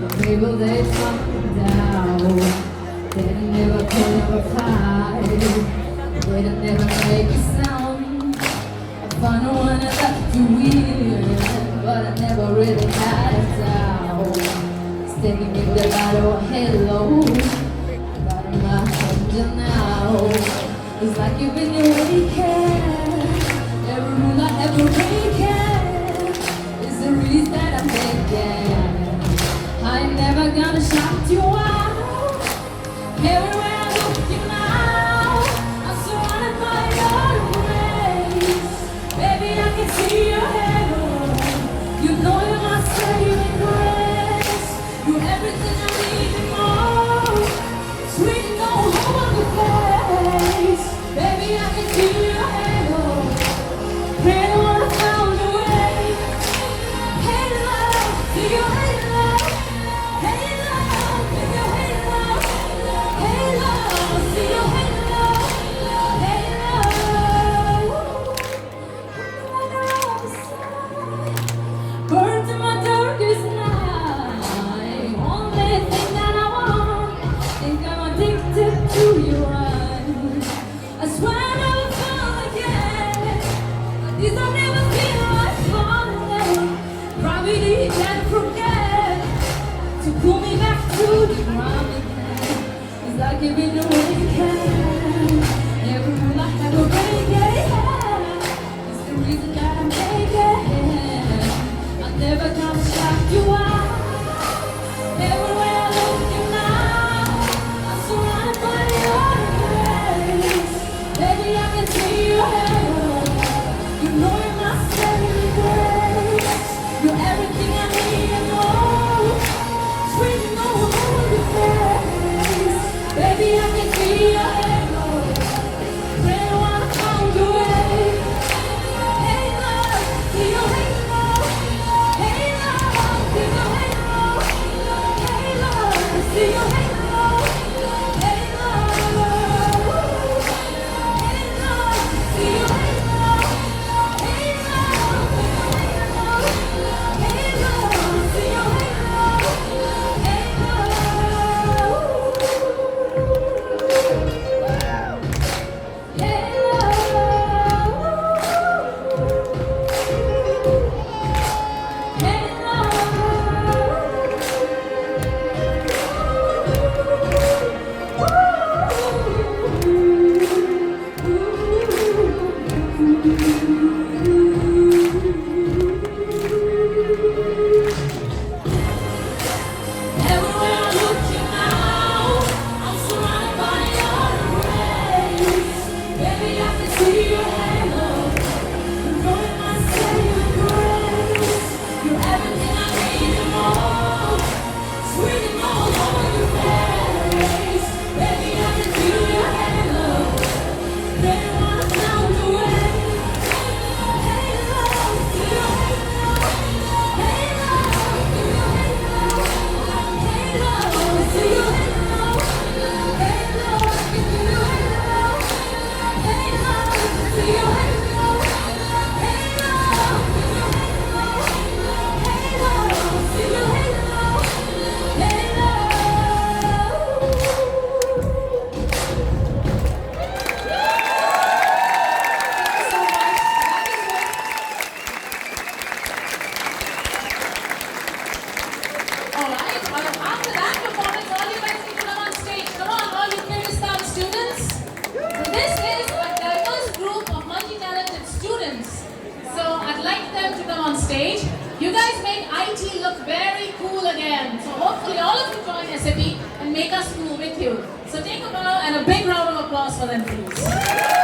But maybe they talk down. They never could reply. They never make a sound. I found no one that left you weird, but I never really had a doubt. Standing in the battle, hello. Got in my hand now. It's like you've been awakened. Every rule I ever break is the reason that I'm making. I'm never gonna shout you out. Everywhere I look you now, I'm surrounded by your grace. Baby, I can see your halo. You know you're my saving grace. You're everything I need and more. Sweet and no hope on the face. Baby, I can see your halo. Pray the one I found a way. Halo, see your halo. Halo, see your halo. Halo, see your halo. Halo. Burns in my darkest night. Only thing that I want. Think I'm addicted to your eyes. I swear I never fall again. These I'll never feel like falling. Gravity can't forget to pull me back to the ground again. It's like you've been awakened. Every rule I ever break, it's the reason that I'm making. I'm never gonna shout you out. Everywhere I look you now, I'm surrounded by your grace. Baby, I can see your halo. You know you're my saving grace. You're everything I need and more. Sweet and no holy face. Baby, I can see your halo. Pray when I found your way. Halo, see your halo. Halo, see your halo. Halo, see your halo. Halo, see your halo. Everywhere I look you now, I'm surrounded by your grace. Baby, I can see your halo. You know you're my saving grace. You're everything I need and more. Sweet and all over your face. Baby, I can see your halo. Baby, when I found your way. Halo, see your halo. Halo, see your halo. Halo, see your halo. Halo, see your halo. Halo, see your halo. Halo, see your halo. Alright, after that performance, all you guys need to come on stage. Come on, all you Kyrgyzstan students. So this is a diverse group of multi-talented students. So I'd like them to come on stage. You guys make IT look very cool again. So hopefully all of you join SAP and make us cool with you. So take a bow and a big round of applause for them, please.